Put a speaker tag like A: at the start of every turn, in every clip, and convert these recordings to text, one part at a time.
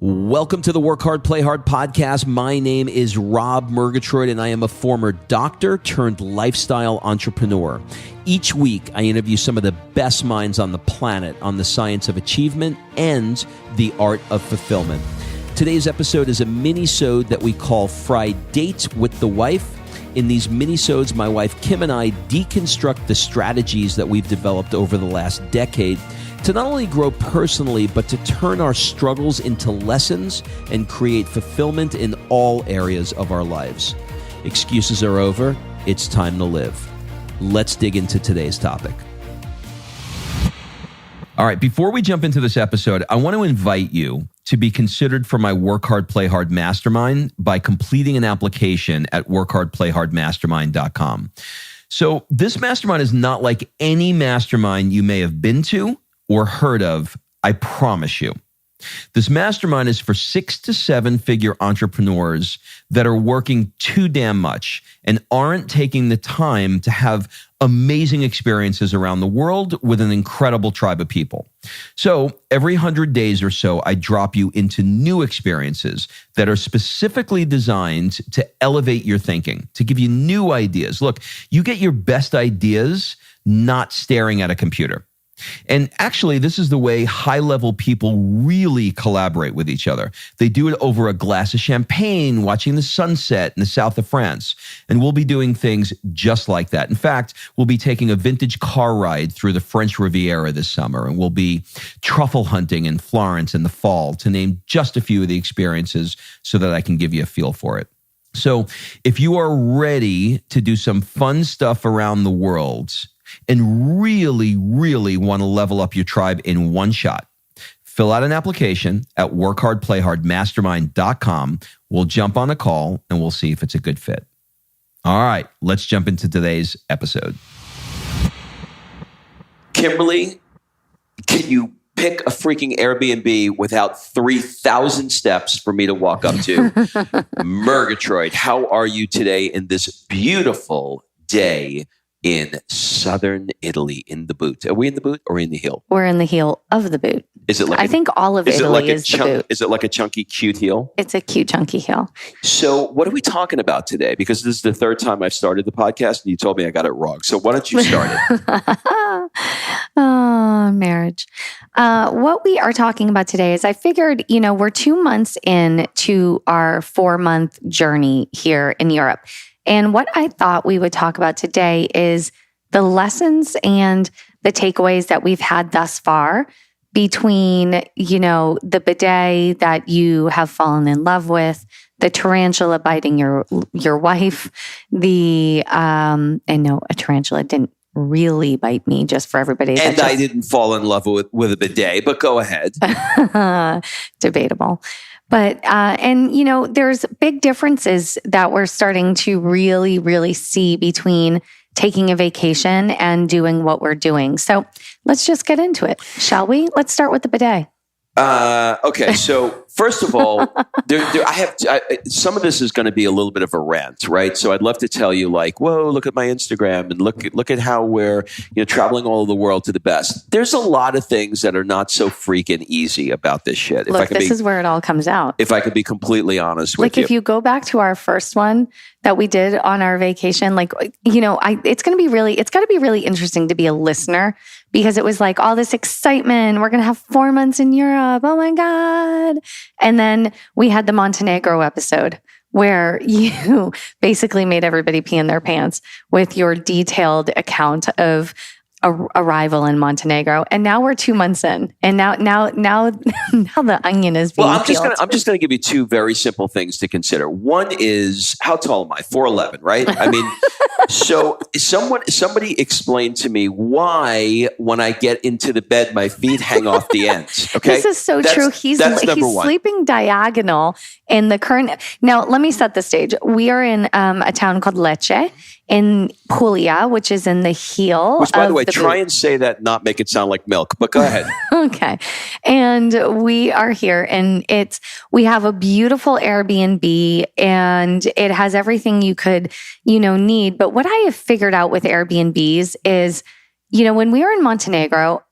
A: Welcome to the Work Hard, Play Hard podcast. My name is Rob Murgatroyd, and I am a former doctor turned lifestyle entrepreneur. Each week, I interview some of the best minds on the planet on the science of achievement and the art of fulfillment. Today's episode is a mini-sode that we call Fri-Date with the Wife. In these mini-sodes, my wife Kim and I deconstruct the strategies that we've developed over the last decade to not only grow personally, but to turn our struggles into lessons and create fulfillment in all areas of our lives. Excuses are over. It's time to live. Let's dig into today's topic. All right, before we jump into this episode, I want to invite you to be considered for my Work Hard, Play Hard Mastermind by completing an application at workhardplayhardmastermind.com. So this mastermind is not like any mastermind you may have been to or heard of, I promise you. This mastermind is for 6 to 7 figure entrepreneurs that are working too damn much and aren't taking the time to have amazing experiences around the world with an incredible tribe of people. So every 100 days or so, I drop you into new experiences that are specifically designed to elevate your thinking, to give you new ideas. Look, you get your best ideas not staring at a computer. And actually, this is the way high-level people really collaborate with each other. They do it over a glass of champagne, watching the sunset in the south of France. And we'll be doing things just like that. In fact, we'll be taking a vintage car ride through the French Riviera this summer, and we'll be truffle hunting in Florence in the fall, to name just a few of the experiences so that I can give you a feel for it. So if you are ready to do some fun stuff around the world and really, really want to level up your tribe in one shot, fill out an application at workhardplayhardmastermind.com. We'll jump on a call and we'll see if it's a good fit. All right, let's jump into today's episode. Kimberly, can you pick a freaking Airbnb without 3,000 steps for me to walk up to? Murgatroyd, how are you today in this beautiful day in southern Italy, in the boot? Are we in the boot or in the heel?
B: We're in the heel of the boot.
A: Is it like
B: I think all of Italy is the boot.
A: Is it like a chunky, cute heel?
B: It's a cute, chunky heel.
A: So what are we talking about today? Because this is the third time I've started the podcast and you told me I got it wrong. So why don't you start it?
B: Oh, marriage. What we are talking about today is I figured, we're 2 months into our 4-month journey here in Europe. And what I thought we would talk about today is the lessons and the takeaways that we've had thus far between, the bidet that you have fallen in love with, the tarantula biting your wife, and no, a tarantula didn't really bite me, just for everybody.
A: And I didn't fall in love with a bidet, but go ahead.
B: Debatable. But, there's big differences that we're starting to really, really see between taking a vacation and doing what we're doing. So let's just get into it, shall we? Let's start with the bidet.
A: Okay, so first of all, some of this is going to be a little bit of a rant, right? So I'd love to tell you, like, whoa, look at my Instagram and look at how we're traveling all over the world to the best. There's a lot of things that are not so freaking easy about this shit.
B: This is where it all comes out.
A: If I could be completely honest with you.
B: Like if you go back to our first one that we did on our vacation, it's got to be really interesting to be a listener, because it was like all this excitement. We're going to have 4 months in Europe. Oh my God. And then we had the Montenegro episode where you basically made everybody pee in their pants with your detailed account of arrival in Montenegro. And now we're 2 months in. And now the onion is being peeled.
A: I'm just going to give you 2 very simple things to consider. One is, how tall am I? 4'11", right? I mean, so somebody explained to me why when I get into the bed, my feet hang off the ends. Okay.
B: This is so true. He's sleeping diagonal in the current. Now, let me set the stage. We are in a town called Lecce in Puglia, which is in the heel.
A: Which, by the way, try and say that, not make it sound like milk, but go ahead.
B: Okay. And we are here, and we have a beautiful Airbnb, and it has everything you could, need. But what I have figured out with Airbnbs is, when we were in Montenegro,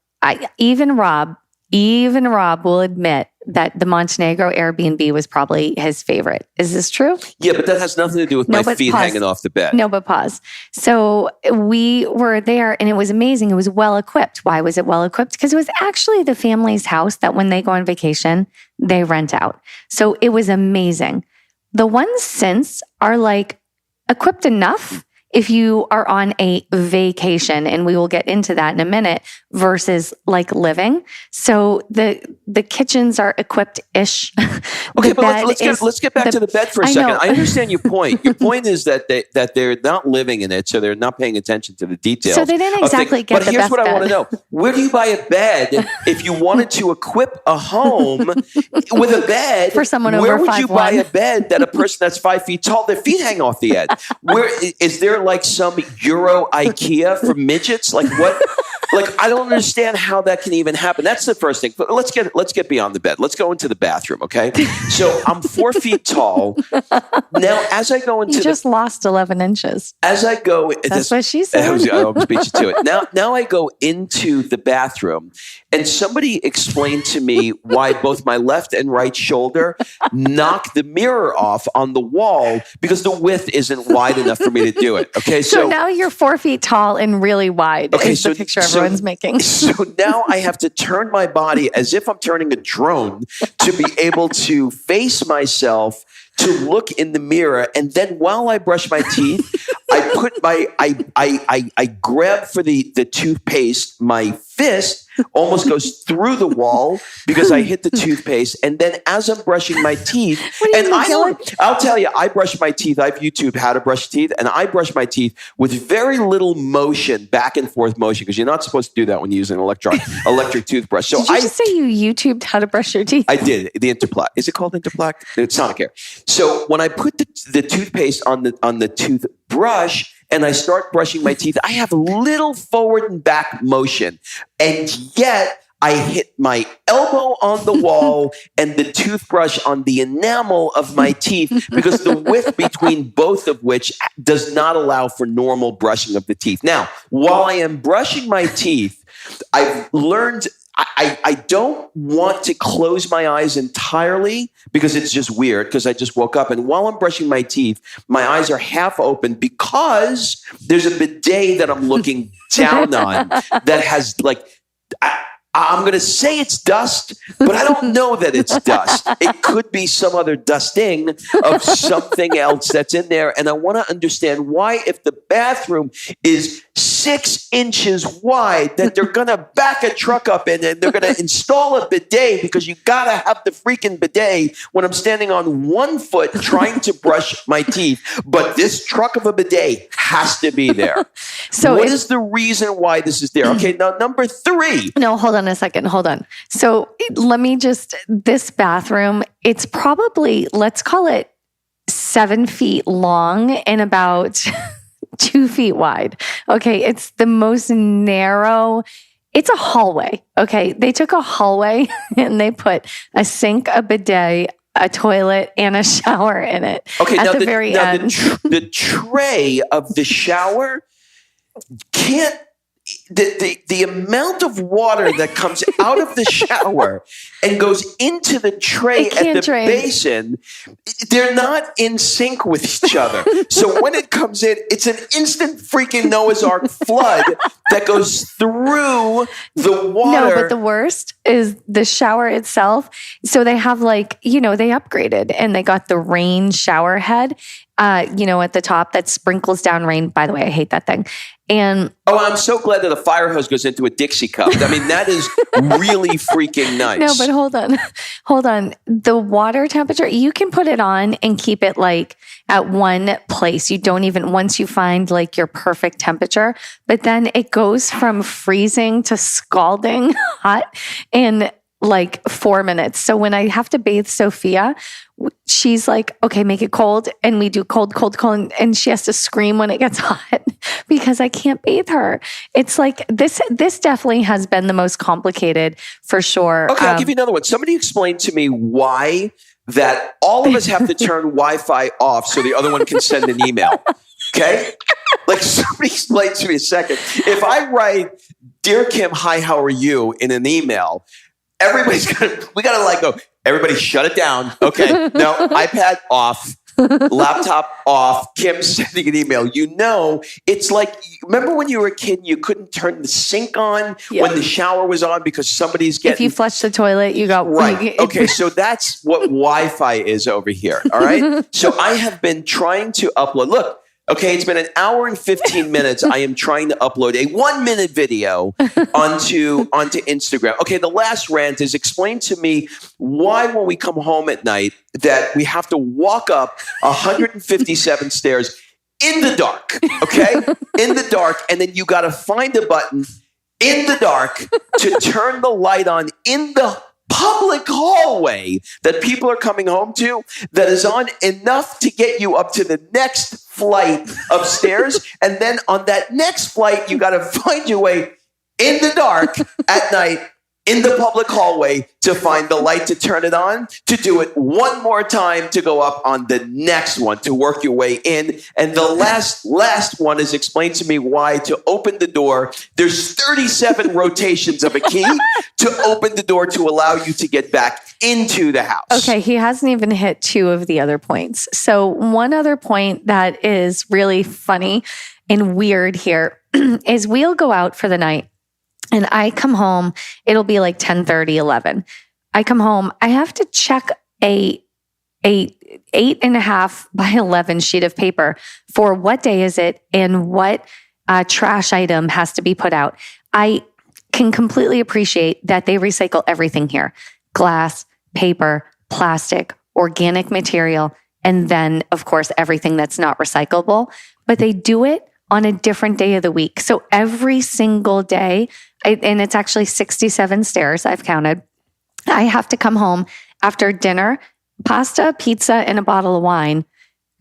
B: even Rob, even Rob will admit that the Montenegro Airbnb was probably his favorite. Is this true?
A: Yeah, but that has nothing to do with my feet hanging off the bed.
B: No, but pause. So we were there and it was amazing. It was well equipped. Why was it well equipped? Because it was actually the family's house that when they go on vacation, they rent out. So it was amazing. The ones since are like equipped enough if you are on a vacation, and we will get into that in a minute, versus like living. So the kitchens are equipped-ish.
A: Okay, but let's get back to the bed for a second. I understand your point. Your point is that they're not living in it, so they're not paying attention to the details.
B: So they didn't exactly get the best bed. But here's what I want to know. Where do you buy a bed if you wanted to equip a home with a bed? For someone over 5'1".
A: Where would you buy a bed that a person that's 5 feet tall, their feet hang off the edge? Where is there like some Euro IKEA for midgets? Like what? Like, I don't understand how that can even happen. That's the first thing. But let's get beyond the bed. Let's go into the bathroom, okay? So I'm 4 feet tall. Now, as I go into
B: you just lost 11 inches.
A: As I go...
B: That's what she said.
A: I almost beat you to it. Now I go into the bathroom, and somebody explained to me why both my left and right shoulder knock the mirror off on the wall because the width isn't wide enough for me to do it, okay?
B: So now you're 4 feet tall and really wide is the picture everyone's making.
A: So now I have to turn my body as if I'm turning a drone to be able to face myself, to look in the mirror, and then while I brush my teeth, I grab for the toothpaste. My fist almost goes through the wall because I hit the toothpaste, and then as I'm brushing my teeth, I'll tell you, I brush my teeth. I've YouTubed how to brush teeth, and I brush my teeth with very little motion, back and forth motion, because you're not supposed to do that when you use an electric toothbrush. So
B: did you just say you YouTubed how to brush your teeth?
A: I did. The Interplaque. Is it called Interplaque? It's Sonicare. So when I put the toothpaste on the toothbrush and I start brushing my teeth, I have a little forward and back motion, and yet I hit my elbow on the wall and the toothbrush on the enamel of my teeth because the width between both of which does not allow for normal brushing of the teeth. Now, while I am brushing my teeth, I've learned I don't want to close my eyes entirely because it's just weird because I just woke up. And while I'm brushing my teeth, my eyes are half open because there's a bidet that I'm looking down on that has like... I'm going to say it's dust, but I don't know that it's dust. It could be some other dusting of something else that's in there. And I want to understand why, if the bathroom is 6 inches wide, that they're going to back a truck up in and they're going to install a bidet because you got to have the freaking bidet when I'm standing on 1 foot trying to brush my teeth. But this truck of a bidet has to be there. So what is the reason why this is there? Okay, now number 3.
B: No, hold on a second. Hold on. So this bathroom, it's probably, let's call it 7 feet long and about 2 feet wide. Okay. It's the most narrow. It's a hallway. Okay. They took a hallway and they put a sink, a bidet, a toilet, and a shower in it.
A: Okay.
B: At the very end.
A: The tray of the shower can't, the amount of water that comes out of the shower and goes into the tray at the basin, they're not in sync with each other. So when it comes in, it's an instant freaking Noah's Ark flood that goes through the water.
B: No, but the worst is the shower itself. So they have they upgraded and they got the rain shower head, at the top that sprinkles down rain. By the way, I hate that thing. And
A: I'm so glad that a fire hose goes into a Dixie cup. I mean, that is really freaking nice.
B: No, but hold on. The water temperature, you can put it on and keep it like at one place. You don't even, once you find like your perfect temperature, but then it goes from freezing to scalding hot in like 4 minutes. So when I have to bathe Sophia, she's like, okay, make it cold. And we do cold. And she has to scream when it gets hot because I can't bathe her. It's like, this definitely has been the most complicated for sure.
A: Okay, I'll give you another one. Somebody explained to me why that all of us have to turn Wi-Fi off so the other one can send an email. Okay? Like somebody explained to me a second. If I write, "Dear Kim, hi, how are you?" in an email, we gotta like go, everybody shut it down. Okay. No, iPad off. Laptop off. Kim sending an email. It's like, remember when you were a kid, you couldn't turn the sink on when the shower was on because somebody's getting...
B: If you flushed the toilet, you got...
A: Right. Okay, so that's what Wi-Fi is over here. All right? So I have been trying to upload... Look, okay, it's been an hour and 15 minutes. I am trying to upload a 1-minute video onto Instagram. Okay, the last rant is explain to me why when we come home at night that we have to walk up 157 stairs in the dark, okay? In the dark, and then you got to find a button in the dark to turn the light on in the public hallway that people are coming home to that is on enough to get you up to the next flight of stairs. And then on that next flight, you got to find your way in the dark at night in the public hallway to find the light to turn it on, to do it one more time, to go up on the next one, to work your way in. And the last one is explain to me why to open the door. There's 37 rotations of a key to open the door to allow you to get back into the house.
B: Okay, he hasn't even hit 2 of the other points. So one other point that is really funny and weird here is we'll go out for the night. And I come home, it'll be like 10:30, 11. I come home, I have to check a 8.5 by 11 sheet of paper for what day is it and what trash item has to be put out. I can completely appreciate that they recycle everything here. Glass, paper, plastic, organic material, and then, of course, everything that's not recyclable. But they do it on a different day of the week. So every single day, and it's actually 67 stairs, I've counted, I have to come home after dinner, pasta, pizza, and a bottle of wine,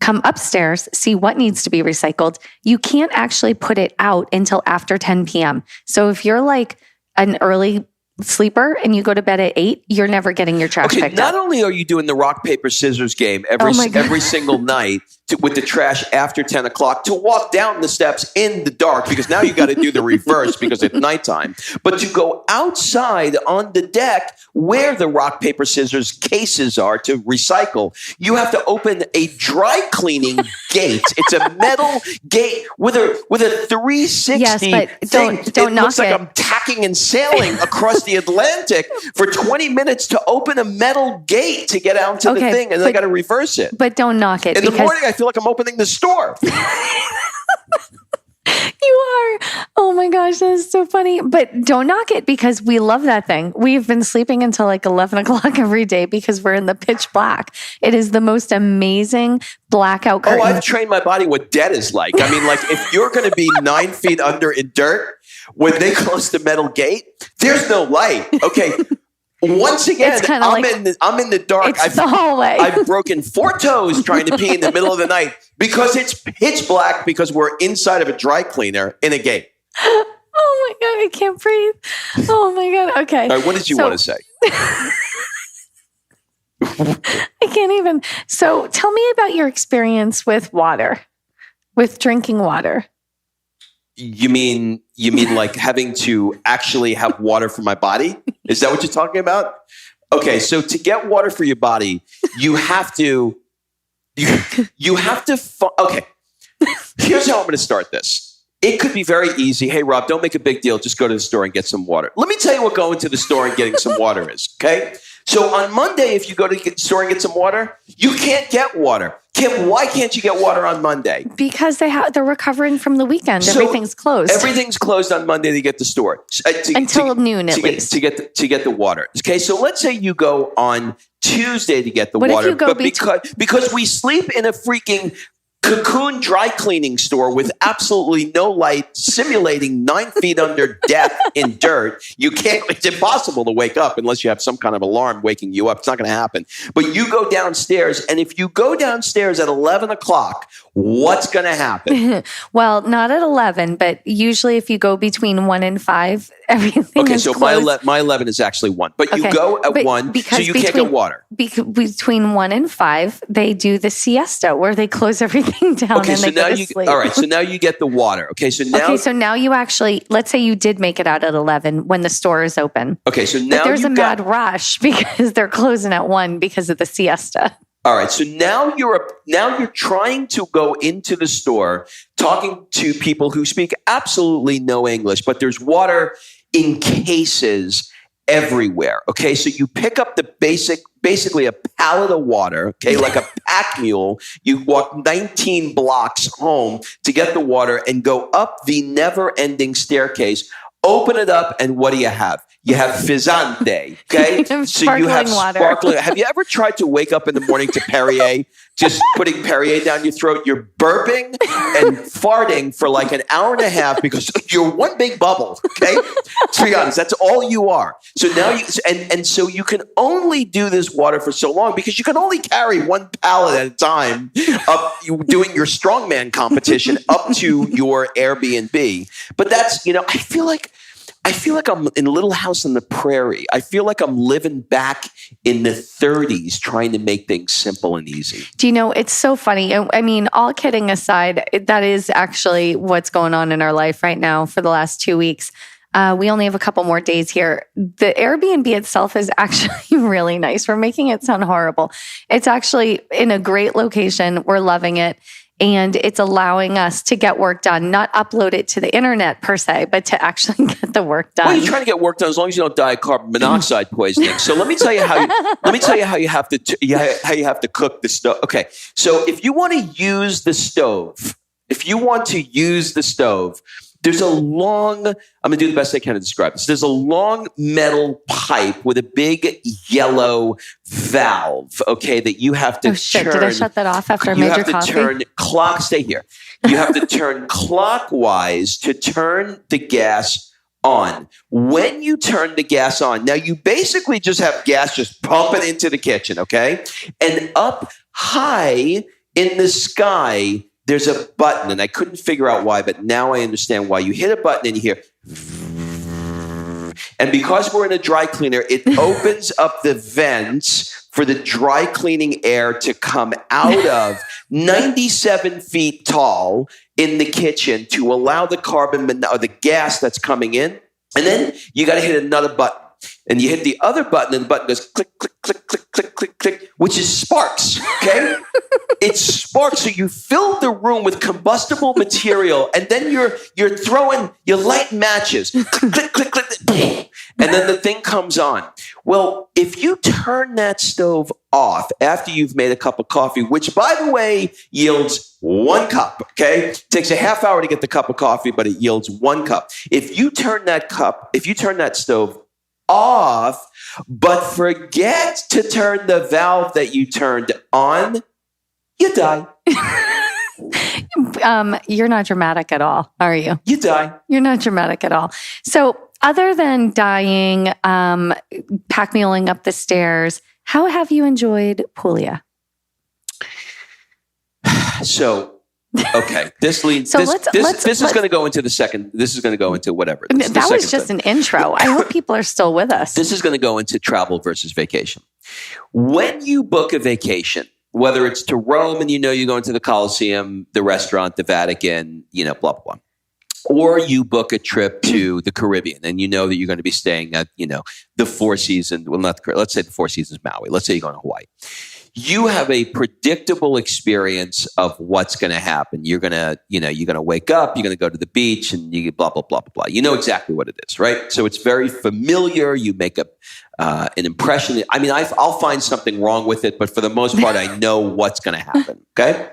B: come upstairs, see what needs to be recycled. You can't actually put it out until after 10 p.m. So if you're like an early sleeper and you go to bed at 8, you're never getting your trash picked up.
A: Not only are you doing the rock, paper, scissors game every single night with the trash after 10 o'clock to walk down the steps in the dark, because now you got to do the reverse because it's nighttime, but to go outside on the deck where the rock, paper, scissors cases are to recycle, you have to open a dry cleaning gate. It's a metal gate with a 360
B: yes, but
A: thing.
B: Don't knock
A: looks like I'm tacking and sailing across the Atlantic for 20 minutes to open a metal gate to get out to the thing, and then I got to reverse it.
B: But don't knock it.
A: In the morning, I feel like I'm opening the store.
B: You are. Oh my gosh, that is so funny. But don't knock it because we love that thing. We've been sleeping until like 11 o'clock every day because we're in the pitch black. It is the most amazing blackout curtain.
A: Oh, I've trained my body what dead is like. I mean, like if you're going to be 9 feet under in dirt, when they close the metal gate, there's no light. Okay. Once again, I'm in the dark.
B: It's the hallway.
A: I've broken 4 toes trying to pee in the middle of the night because it's pitch black because we're inside of a dry cleaner in a gate.
B: Oh my God, I can't breathe. Oh my God. Okay.
A: All right, what did you want to say?
B: I can't even. So tell me about your experience with water, with drinking water.
A: You mean like having to actually have water for my body? Is that what you're talking about? Okay, so to get water for your body, you have to. Okay, here's how I'm going to start this. It could be very easy. Hey, Rob, don't make a big deal. Just go to the store and get some water. Let me tell you what going to the store and getting some water is, okay? So on Monday, if you go to the store and get some water, you can't get water. Kim, why can't you get water on Monday?
B: Because they're recovering from the weekend. So everything's closed.
A: Everything's closed on Monday to get the store.
B: Until noon at least.
A: To get the water. Okay, so let's say you go on Tuesday to get the
B: water.
A: What if
B: you go
A: because we sleep in a freaking cocoon dry cleaning store with absolutely no light, simulating 9 feet under death in dirt. You can't, it's impossible to wake up unless you have some kind of alarm waking you up. It's not going to happen. But you go downstairs, and if you go downstairs at 11 o'clock, what's going to happen?
B: Well, not at 11, but usually if you go between 1 and 5, Everything
A: Okay,
B: is
A: so
B: closed.
A: my 11 is actually 1. But you
B: Okay,
A: go at
B: but
A: 1, so
B: because
A: you can't get water.
B: Between 1 and 5, they do the siesta where they close everything down
A: Okay,
B: and
A: so
B: they
A: now
B: go to sleep.
A: all right, so now you get the water. Okay, so
B: now you actually, let's say you did make it out at 11 when the store is open.
A: Okay, so
B: But
A: now
B: there's a mad rush because they're closing at 1 because of the siesta.
A: All right, so now you're trying to go into the store, talking to people who speak absolutely no English, but there's water in cases everywhere. Okay, so you pick up the basically a pallet of water. Okay, like a pack mule. You walk 19 blocks home to get the water and go up the never-ending staircase. Open it up, and what do you have? You have fizzante, okay?
B: So you have
A: sparkling. Have you ever tried to wake up in the morning to Perrier, just putting Perrier down your throat? You're burping and farting for like an hour and a half because you're one big bubble, okay? To be honest, that's all you are. So now so you can only do this water for so long because you can only carry one pallet at a time up doing your strongman competition up to your Airbnb. But that's, I feel like I'm in Little House on the Prairie. I feel like I'm living back in the 30s trying to make things simple and easy.
B: Do you know, it's so funny. I mean, all kidding aside, that is actually what's going on in our life right now for the last 2 weeks. We only have a couple more days here. The Airbnb itself is actually really nice. We're making it sound horrible. It's actually in a great location. We're loving it. And it's allowing us to get work done, not upload it to the internet per se, but to actually get the work done.
A: Well, you're trying to get work done as long as you don't die of carbon monoxide poisoning. So let me tell you how you have to cook the stove. Okay, so if you want to use the stove, there's a long, I'm going to do the best I can to describe this. There's a long metal pipe with a big yellow valve, okay, that you have to turn.
B: Did I shut that off after I made your coffee?
A: Stay here. You have to turn clockwise to turn the gas on. When you turn the gas on, now you basically just have gas just pumping into the kitchen, okay? And up high in the sky, there's a button, and I couldn't figure out why, but now I understand why. You hit a button and you hear, and because we're in a dry cleaner, it opens up the vents for the dry cleaning air to come out of 97 feet tall in the kitchen to allow the the gas that's coming in. And then you got to hit another button. And you hit the other button, and the button goes click, click, click, click, click, click, click, which is sparks, okay? It's sparks. So you fill the room with combustible material, and then you're light matches, click, click, click, click, and then the thing comes on. Well, if you turn that stove off after you've made a cup of coffee, which, by the way, yields 1 cup, okay? It takes a half hour to get the cup of coffee, but it yields 1 cup. If you turn that stove off, but forget to turn the valve that you turned on, you die.
B: You're not dramatic at all, are you?
A: You die.
B: You're not dramatic at all. So other than dying, pack muling up the stairs, how have you enjoyed Puglia?
A: So, okay, this is going to go into the second. This is going to go into whatever.
B: That was just an intro. I hope people are still with us.
A: This is going to go into travel versus vacation. When you book a vacation, whether it's to Rome and you're going to the Colosseum, the restaurant, the Vatican, blah, blah, blah. Or you book a trip to the Caribbean and you know that you're going to be staying at, the Four Seasons. Well, let's say the Four Seasons Maui. Let's say you're going to Hawaii. You have a predictable experience of what's going to happen. You're going to wake up, you're going to go to the beach, and you blah, blah, blah, blah, blah. You know exactly what it is, right? So it's very familiar. You make an impression. I mean, I'll find something wrong with it, but for the most part, I know what's going to happen, okay?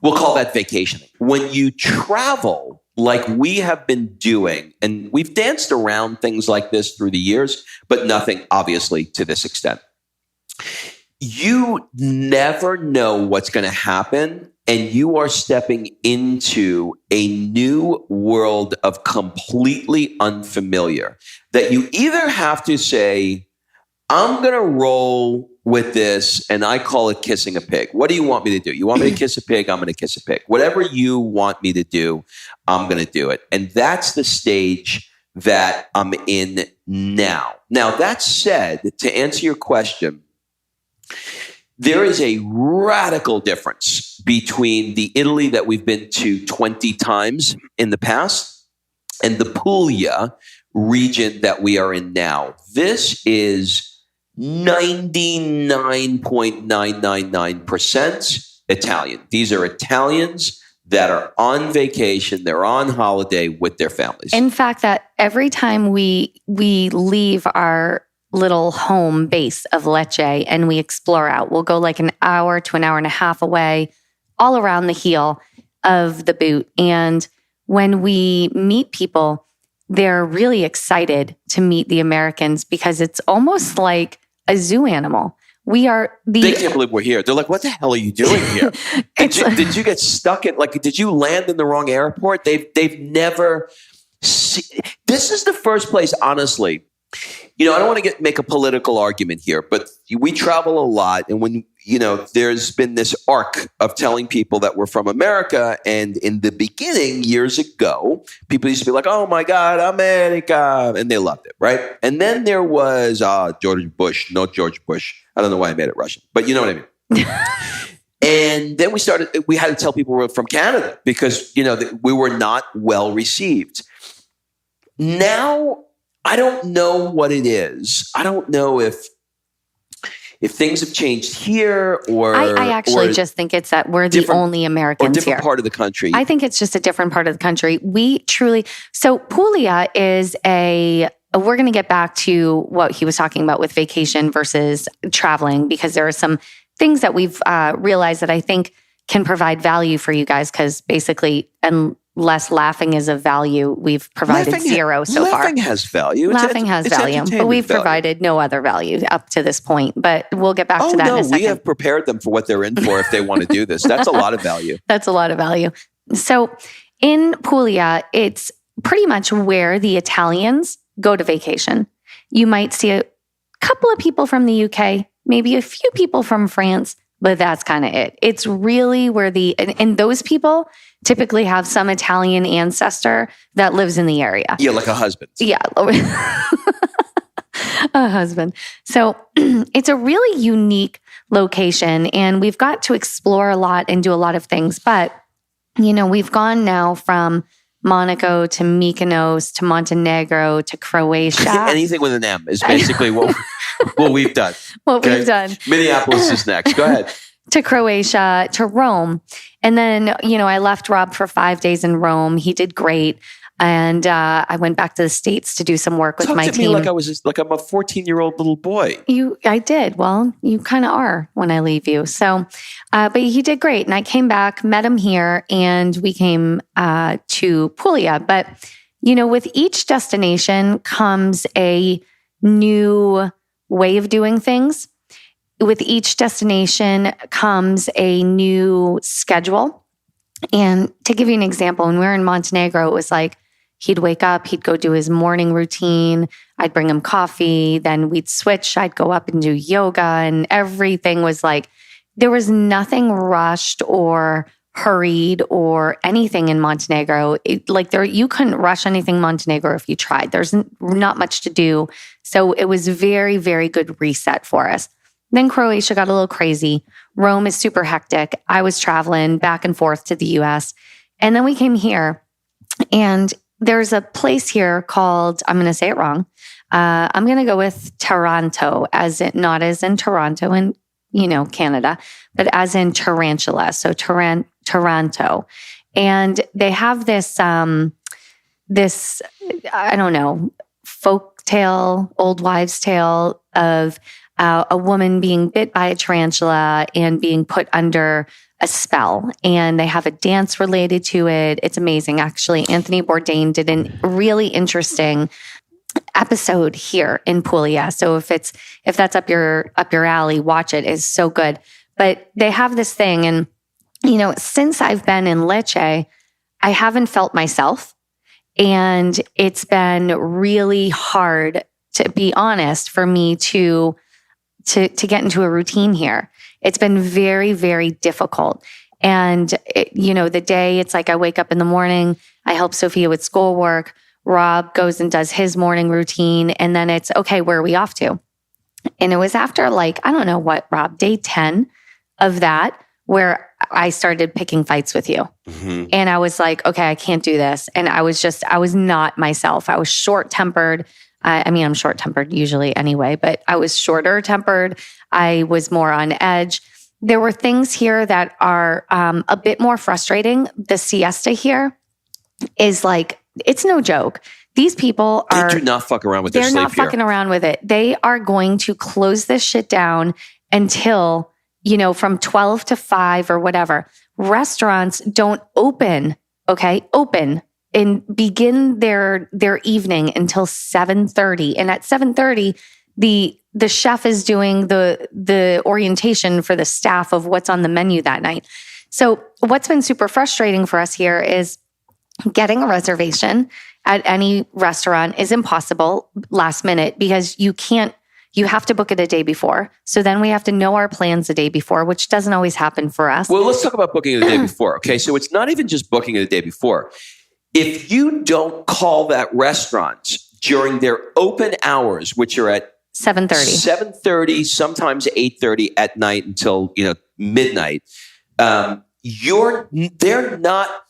A: We'll call that vacationing. When you travel like we have been doing, and we've danced around things like this through the years, but nothing obviously to this extent. You never know what's going to happen, and you are stepping into a new world of completely unfamiliar that you either have to say, I'm going to roll with this, and I call it kissing a pig. What do you want me to do? You want me to kiss a pig? I'm going to kiss a pig. Whatever you want me to do, I'm going to do it. And that's the stage that I'm in now. Now, that said, to answer your question, there is a radical difference between the Italy that we've been to 20 times in the past and the Puglia region that we are in now. This is 99.999% Italian. These are Italians that are on vacation, they're on holiday with their families.
B: In fact, that every time we leave our little home base of Lecce and we explore out, we'll go like an hour to an hour and a half away, all around the heel of the boot. And when we meet people, they're really excited to meet the Americans because it's almost like a zoo animal. They can't believe we're here.
A: They're like, what the hell are you doing here? Did you get stuck in, did you land in the wrong airport? They've never seen. This is the first place, honestly. I don't want to make a political argument here, but we travel a lot. And when, there's been this arc of telling people that we're from America. And in the beginning, years ago, people used to be like, oh my God, America. And they loved it, right? And then there was George Bush, not George Bush. I don't know why I made it Russian, but you know what I mean. And then we had to tell people we're from Canada because, we were not well received. Now, I don't know what it is. I don't know if things have changed here or...
B: I actually just think it's that we're the only Americans here.
A: Or different part of the country.
B: I think it's just a different part of the country. So Puglia is we're going to get back to what he was talking about with vacation versus traveling, because there are some things that we've realized that I think can provide value for you guys, because basically, unless laughing is of value, we've provided zero so far.
A: Laughing has value.
B: Laughing has value, but we've provided no other value up to this point. But we'll get back to that in a second.
A: We have prepared them for what they're in for if they want to do this. That's a lot of value.
B: That's a lot of value. So in Puglia, it's pretty much where the Italians go to vacation. You might see a couple of people from the UK, maybe a few people from France, but that's kind of it. It's really where and those people typically have some Italian ancestor that lives in the area.
A: Yeah, like a husband.
B: Yeah. A husband. So it's a really unique location, and we've got to explore a lot and do a lot of things. But, we've gone now from Monaco to Mykonos to Montenegro to Croatia.
A: Anything with an M is basically what we've done.
B: We've done.
A: Minneapolis is next. Go ahead.
B: To Croatia, to Rome. And then, I left Rob for 5 days in Rome. He did great. And I went back to the States to do some work with my team.
A: Talk to me like I'm a 14-year-old little boy.
B: I did. Well, you kind of are when I leave you. So, but he did great. And I came back, met him here, and we came to Puglia. But, with each destination comes a new way of doing things. With each destination comes a new schedule. And to give you an example, when we were in Montenegro, it was like he'd wake up, he'd go do his morning routine. I'd bring him coffee. Then we'd switch. I'd go up and do yoga. And everything was like, there was nothing rushed or hurried or anything in Montenegro. You couldn't rush anything in Montenegro if you tried. There's not much to do. So it was very, very good reset for us. Then Croatia got a little crazy. Rome is super hectic. I was traveling back and forth to the US. And then we came here, and there's a place here called, I'm going to say it wrong. I'm going to go with Taranto, not as in Toronto in, Canada, but as in tarantula. So Taranto. And they have this, I don't know, folk tale, old wives' tale of a woman being bit by a tarantula and being put under a spell. And they have a dance related to it. It's amazing. Actually, Anthony Bourdain did a really interesting episode here in Puglia. So if that's up your alley, watch it. It's so good. But they have this thing. And, since I've been in Lecce, I haven't felt myself. And it's been really hard, to be honest, for me to get into a routine here. It's been very, very difficult. And, the day it's like I wake up in the morning, I help Sophia with schoolwork. Rob goes and does his morning routine. And then it's, okay, where are we off to? And it was after I don't know what, Rob, day 10 of that, where I started picking fights with you.
C: Mm-hmm.
B: And I was like, okay, I can't do this. And I was not myself. I was short-tempered. I'm short-tempered usually anyway, but I was shorter tempered. I was more on edge. There were things here that are a bit more frustrating. The siesta here is it's no joke. These people
C: They do not fuck around with their sleep.
B: They're not fucking around with it. They are going to close this shit down until, from 12 to 5 or whatever. Restaurants don't open, and begin their evening until 7:30. And at 7:30, the chef is doing the orientation for the staff of what's on the menu that night. So what's been super frustrating for us here is getting a reservation at any restaurant is impossible last minute, because you have to book it a day before. So then we have to know our plans the day before, which doesn't always happen for us.
C: Well, let's talk about booking it the day before. Okay. So it's not even just booking it the day before. If you don't call that restaurant during their open hours, which are at 7:30, sometimes 8:30 at night until, midnight, they're not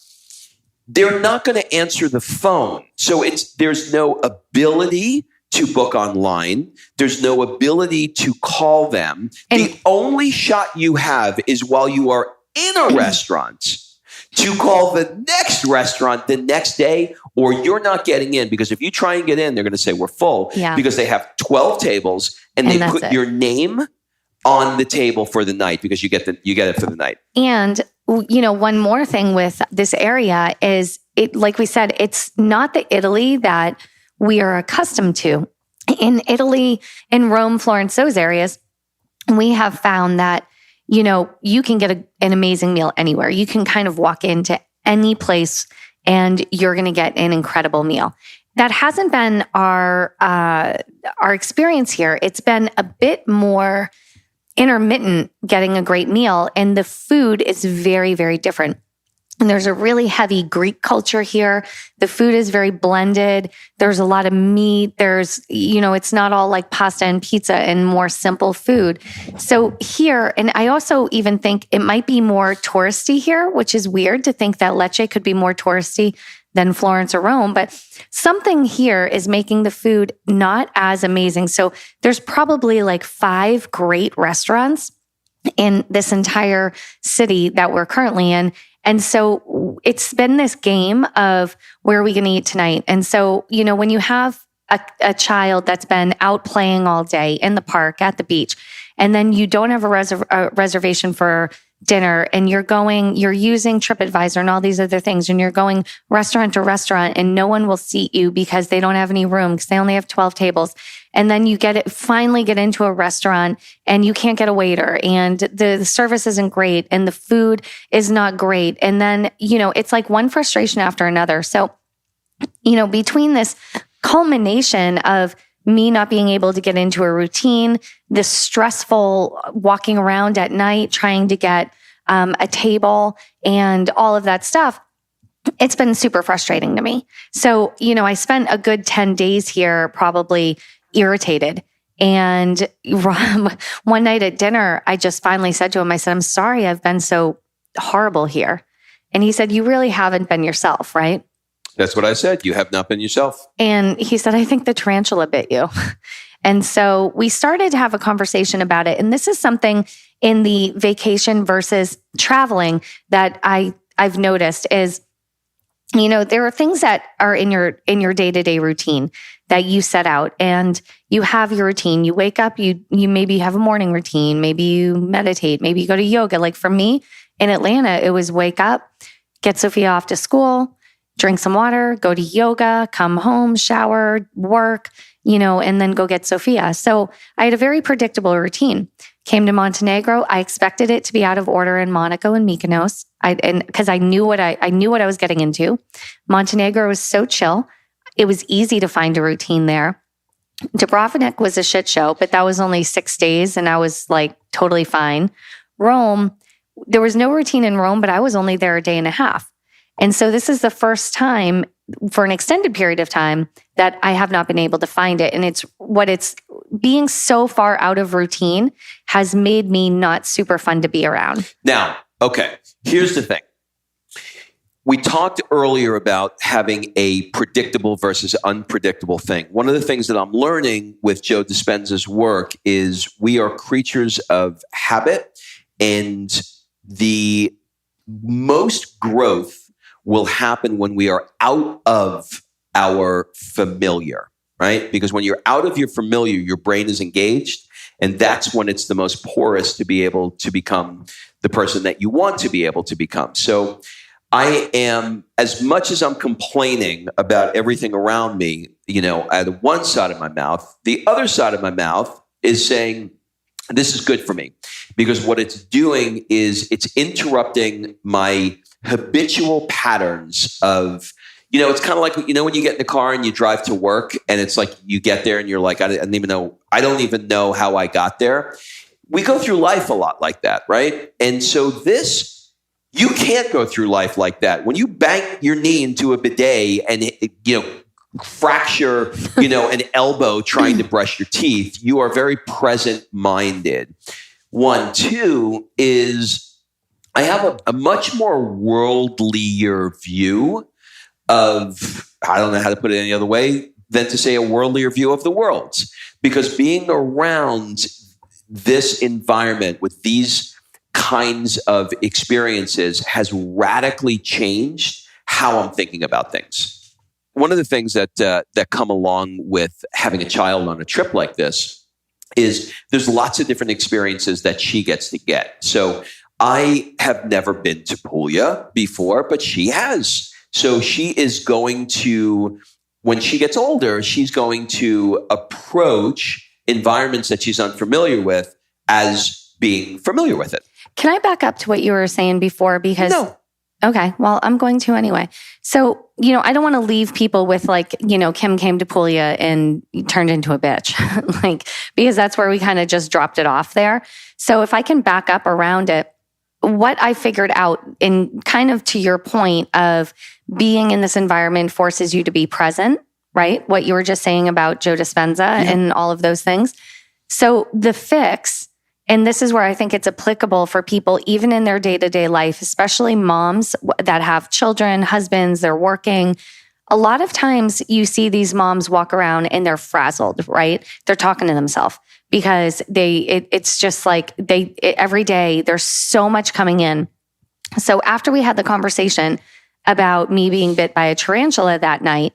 C: going to answer the phone. So there's no ability to book online. There's no ability to call them. The only shot you have is while you are in a restaurant to call the next restaurant the next day, or you're not getting in, because if you try and get in, they're going to say we're full, because they have 12 tables and they put your name on the table for the night, because you get it for the night.
B: And one more thing with this area is like we said, it's not the Italy that we are accustomed to. In Italy, in Rome, Florence, those areas, we have found that, you can get an amazing meal anywhere. You can kind of walk into any place and you're going to get an incredible meal. That hasn't been our experience here. It's been a bit more intermittent getting a great meal, and the food is very, very different. And there's a really heavy Greek culture here. The food is very blended. There's a lot of meat. There's, it's not all like pasta and pizza and more simple food. So here, and I also even think it might be more touristy here, which is weird to think that Lecce could be more touristy than Florence or Rome, but something here is making the food not as amazing. So there's probably 5 great restaurants in this entire city that we're currently in. And so it's been this game of where are we going to eat tonight? And so, when you have a child that's been out playing all day in the park, at the beach, and then you don't have a reservation for dinner, and you're using TripAdvisor and all these other things, and you're going restaurant to restaurant, and no one will seat you because they don't have any room, because they only have 12 tables. And then you finally get into a restaurant and you can't get a waiter, and the service isn't great and the food is not great. And then, it's like one frustration after another. So, between this culmination of me not being able to get into a routine, this stressful walking around at night, trying to get a table and all of that stuff, it's been super frustrating to me. So, I spent a good 10 days here probably irritated. And one night at dinner, I just finally said to him, I said, I'm sorry I've been so horrible here. And he said, you really haven't been yourself, right?
C: That's what I said. You have not been yourself.
B: And he said, I think the tarantula bit you. And so we started to have a conversation about it. And this is something in the vacation versus traveling that I've noticed is, there are things that are in your day-to-day routine that you set out, and you have your routine. You wake up, you maybe have a morning routine, maybe you meditate, maybe you go to yoga. Like for me in Atlanta, it was wake up, get Sophia off to school, drink some water, go to yoga, come home, shower, work, and then go get Sophia. So I had a very predictable routine. Came to Montenegro. I expected it to be out of order in Monaco and Mykonos. Because I knew what I was getting into. Montenegro was so chill. It was easy to find a routine there. Dubrovnik was a shit show, but that was only 6 days and I was totally fine. Rome, there was no routine in Rome, but I was only there a day and a half. And so this is the first time for an extended period of time that I have not been able to find it. And it's being so far out of routine has made me not super fun to be around.
C: Now, okay, here's the thing. We talked earlier about having a predictable versus unpredictable thing. One of the things that I'm learning with Joe Dispenza's work is we are creatures of habit, and the most growth will happen when we are out of our familiar, right? Because when you're out of your familiar, your brain is engaged, and that's when it's the most porous to be able to become the person that you want to be able to become. So I am, as much as I'm complaining about everything around me, out of one side of my mouth, the other side of my mouth is saying, this is good for me. Because what it's doing is it's interrupting my habitual patterns of, it's kind of like, when you get in the car and you drive to work and it's like you get there and you're like, I don't even know how I got there. We go through life a lot like that, right? And so you can't go through life like that. When you bang your knee into a bidet and fracture, an elbow trying to brush your teeth, you are very present-minded. 1, 2 is I have a much more worldlier view of, I don't know how to put it any other way than to say a worldlier view of the world. Because being around this environment with these kinds of experiences has radically changed how I'm thinking about things. One of the things that come along with having a child on a trip like this is there's lots of different experiences that she gets to get. So I have never been to Puglia before, but she has. So she is going to, when she gets older, she's going to approach environments that she's unfamiliar with as being familiar with it.
B: Can I back up to what you were saying before? Because
C: No.
B: Okay, well, I'm going to anyway. So, I don't want to leave people with Kim came to Puglia and turned into a bitch, because that's where we kind of just dropped it off there. So if I can back up around it, what I figured out, in kind of to your point of being in this environment forces you to be present, right? What you were just saying about Joe Dispenza and all of those things. So the fix, and this is where I think it's applicable for people, even in their day-to-day life, especially moms that have children, husbands, they're working. A lot of times you see these moms walk around and they're frazzled, right? They're talking to themselves because it's just like every day there's so much coming in. So after we had the conversation about me being bit by a tarantula that night,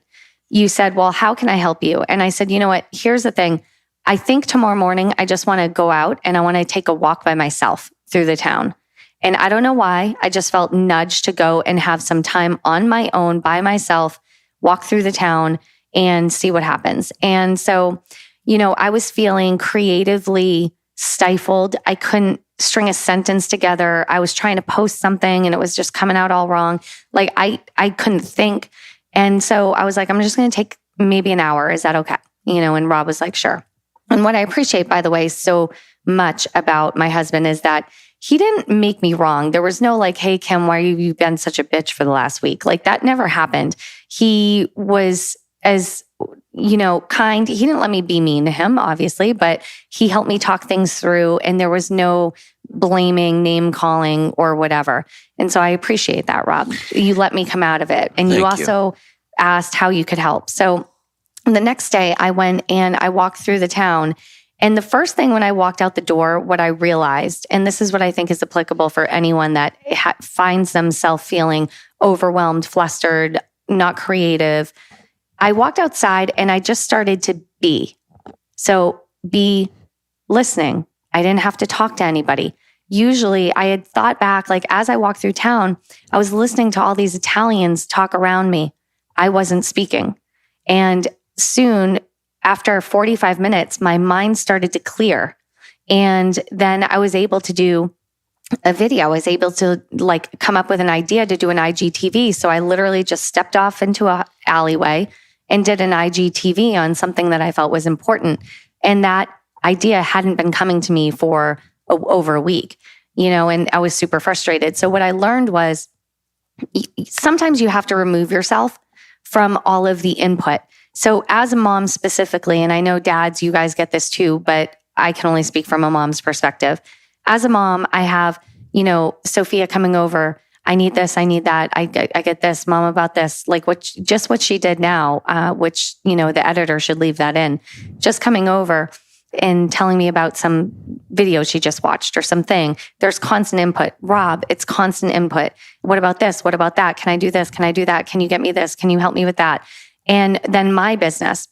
B: you said, well, how can I help you? And I said, you know what? Here's the thing. I think tomorrow morning, I just want to go out and I want to take a walk by myself through the town. And I don't know why. I just felt nudged to go and have some time on my own by myself, walk through the town and see what happens. And so, I was feeling creatively stifled. I couldn't string a sentence together. I was trying to post something and it was just coming out all wrong. I couldn't think. And so I was like, I'm just going to take maybe an hour. Is that okay? And Rob was like, sure. And what I appreciate, by the way, so much about my husband is that he didn't make me wrong. There was no hey, Kim, why have you been such a bitch for the last week? That never happened. He was as, kind. He didn't let me be mean to him, obviously, but he helped me talk things through and there was no blaming, name calling or whatever. And so I appreciate that, Rob. You let me come out of it. And you also asked how you could help. So the next day I went and I walked through the town. And the first thing when I walked out the door, what I realized, and this is what I think is applicable for anyone that finds themselves feeling overwhelmed, flustered, not creative, I walked outside and I just started to be. So be listening. I didn't have to talk to anybody. Usually I had thought back, as I walked through town, I was listening to all these Italians talk around me. I wasn't speaking. And soon, after 45 minutes, my mind started to clear. And then I was able to do a video. I was able to come up with an idea to do an IGTV. So I literally just stepped off into an alleyway and did an IGTV on something that I felt was important. And that idea hadn't been coming to me for over a week, and I was super frustrated. So what I learned was sometimes you have to remove yourself from all of the input. So as a mom specifically, and I know dads, you guys get this too, but I can only speak from a mom's perspective. As a mom, I have, Sophia coming over. I need this. I need that. I get this, mom, about this, like what she did now, which, the editor should leave that in, just coming over and telling me about some video she just watched or something. There's constant input. Rob, it's constant input. What about this? What about that? Can I do this? Can I do that? Can you get me this? Can you help me with that? And then my business.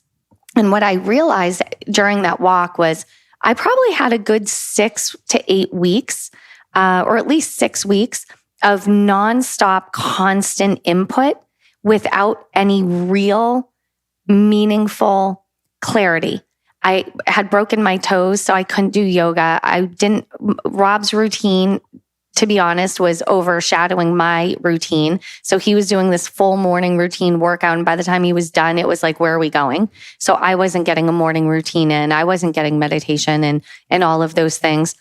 B: And what I realized during that walk was I probably had a good 6 to 8 weeks, or at least 6 weeks of nonstop constant input without any real meaningful clarity. I had broken my toes, so I couldn't do yoga. Rob's routine, to be honest, was overshadowing my routine. So he was doing this full morning routine workout. And by the time he was done, it was like, where are we going? So I wasn't getting a morning routine in. I wasn't getting meditation and all of those things.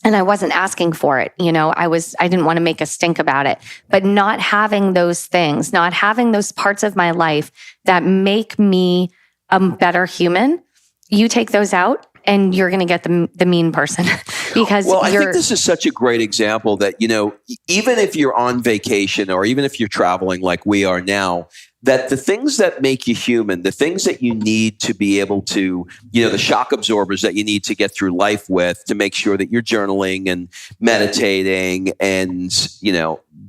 B: And I wasn't asking for it. I didn't want to make a stink about it, but not having those things, not having those parts of my life that make me a better human, you take those out and you're going to get the mean person because
C: I think this is such a great example that, even if you're on vacation or even if you're traveling like we are now, that the things that make you human, the things that you need to be able to, the shock absorbers that you need to get through life with to make sure that you're journaling and meditating and,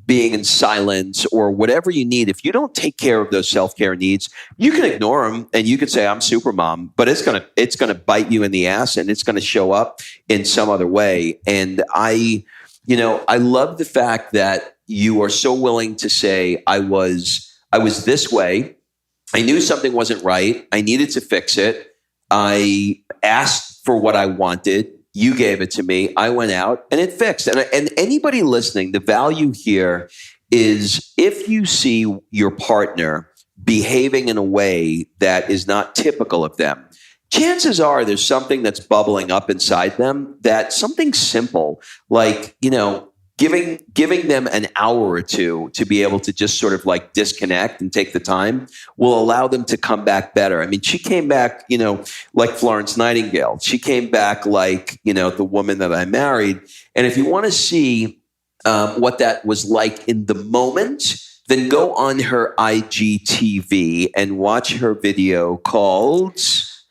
C: being in silence or whatever you need. If you don't take care of those self-care needs, you can ignore them and you can say, I'm super mom, but it's going to bite you in the ass and it's going to show up in some other way. And I love the fact that you are so willing to say, I was this way. I knew something wasn't right. I needed to fix it. I asked for what I wanted. You gave it to me. I went out and it fixed. And anybody listening, the value here is if you see your partner behaving in a way that is not typical of them, chances are there's something that's bubbling up inside them, that something simple like, giving them an hour or two to be able to just sort of like disconnect and take the time will allow them to come back better. I mean, she came back, like Florence Nightingale. She came back like, the woman that I married. And if you want to see what that was like in the moment, then go on her IGTV and watch her video called...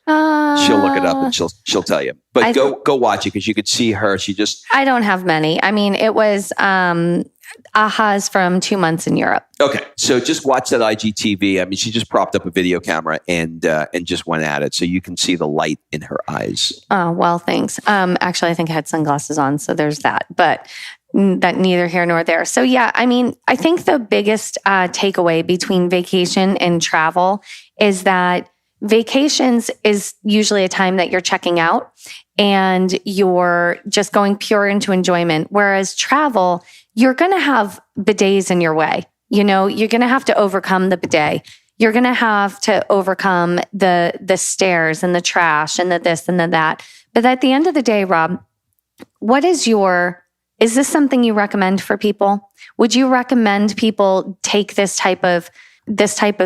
C: she'll look it up and she'll tell you. But go watch it because you could see her. I
B: don't have many. I mean, it was Aha's from 2 months in Europe.
C: Okay, so just watch that IGTV. I mean, she just propped up a video camera and just went at it, so you can see the light in her eyes.
B: Oh well, thanks. Actually, I think I had sunglasses on, so there's that. But that neither here nor there. So yeah, I mean, I think the biggest takeaway between vacation and travel is that vacations is usually a time that you're checking out and you're just going pure into enjoyment. Whereas travel, you're going to have bidets in your way. You're going to have to overcome the bidet. You're going to have to overcome the stairs and the trash and the this and the that. But at the end of the day, Rob, is this something you recommend for people? Would you recommend people take this type of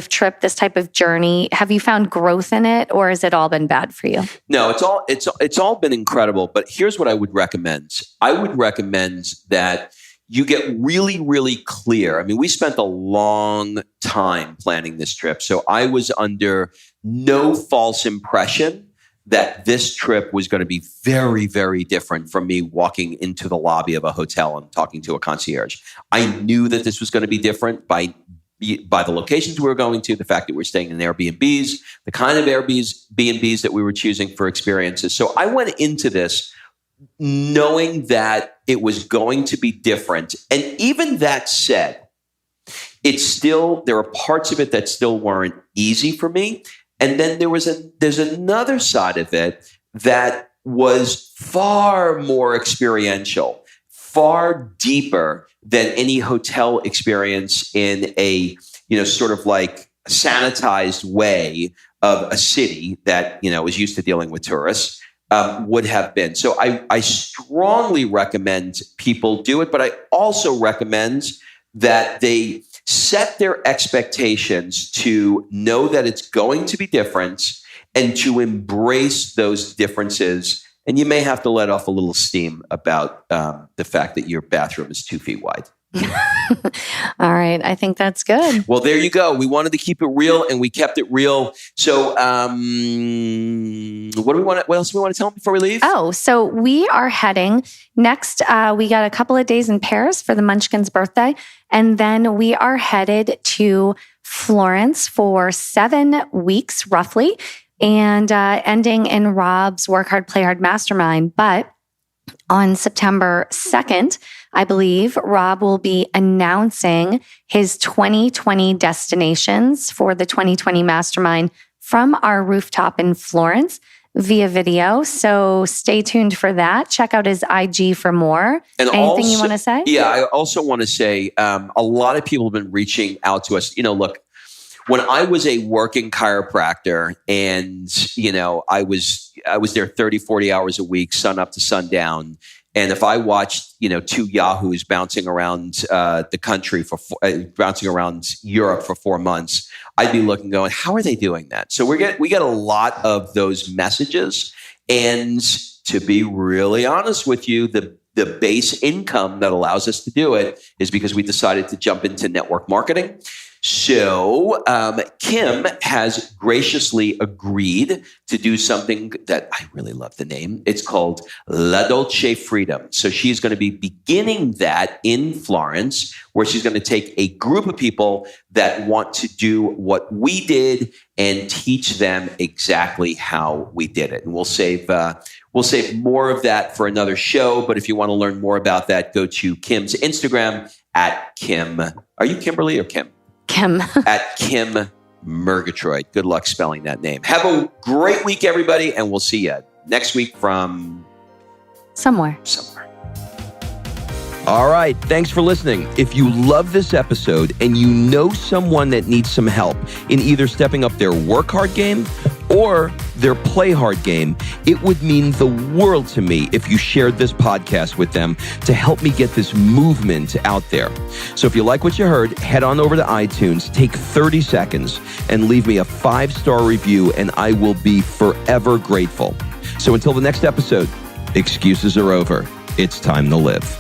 B: trip, this type of journey? Have you found growth in it, or has it all been bad for you?
C: No, it's all been incredible. But here's what I would recommend. I would recommend that you get really, really clear. I mean, we spent a long time planning this trip. So I was under no false impression that this trip was going to be very, very different from me walking into the lobby of a hotel and talking to a concierge. I knew that this was going to be different by the locations we were going to, the fact that we're staying in Airbnbs, the kind of Airbnbs that we were choosing for experiences. So I went into this knowing that it was going to be different. And even that said, there are parts of it that still weren't easy for me. And then there's another side of it that was far more experiential, far deeper than any hotel experience in a, sort of like sanitized way of a city that, is used to dealing with tourists would have been. So I strongly recommend people do it, but I also recommend that they set their expectations to know that it's going to be different and to embrace those differences. And you may have to let off a little steam about the fact that your bathroom is 2 feet wide.
B: All right. I think that's good.
C: Well, there you go. We wanted to keep it real, and we kept it real. So, what else do we want to tell them before we leave?
B: Oh, so we are heading next. We got a couple of days in Paris for the Munchkins' birthday, and then we are headed to Florence for 7 weeks, roughly, and ending in Rob's Work Hard, Play Hard Mastermind. But on September 2nd, I believe, Rob will be announcing his 2020 destinations for the 2020 Mastermind from our rooftop in Florence via video. So stay tuned for that. Check out his IG for more.
C: And
B: anything
C: also,
B: you want to say?
C: Yeah, I also want to say a lot of people have been reaching out to us. Look, when I was a working chiropractor and, I was there 30, 40 hours a week, sun up to sundown. And if I watched, 2 yahoos bouncing around the country bouncing around Europe for 4 months, I'd be looking, going, how are they doing that? So we get a lot of those messages. And to be really honest with you, the base income that allows us to do it is because we decided to jump into network marketing. So Kim has graciously agreed to do something that I really love the name. It's called La Dolce Freedom. So she's going to be beginning that in Florence, where she's going to take a group of people that want to do what we did and teach them exactly how we did it. And we'll save more of that for another show. But if you want to learn more about that, go to Kim's Instagram at Kim. Are you Kimberly or Kim?
B: Kim.
C: At Kim Murgatroyd. Good luck spelling that name. Have a great week, everybody, and we'll see you next week from
B: somewhere.
A: All right. Thanks for listening. If you love this episode and you know someone that needs some help in either stepping up their work hard game or their play hard game, it would mean the world to me if you shared this podcast with them to help me get this movement out there. So if you like what you heard, head on over to iTunes, take 30 seconds and leave me a 5-star review, and I will be forever grateful. So until the next episode, excuses are over. It's time to live.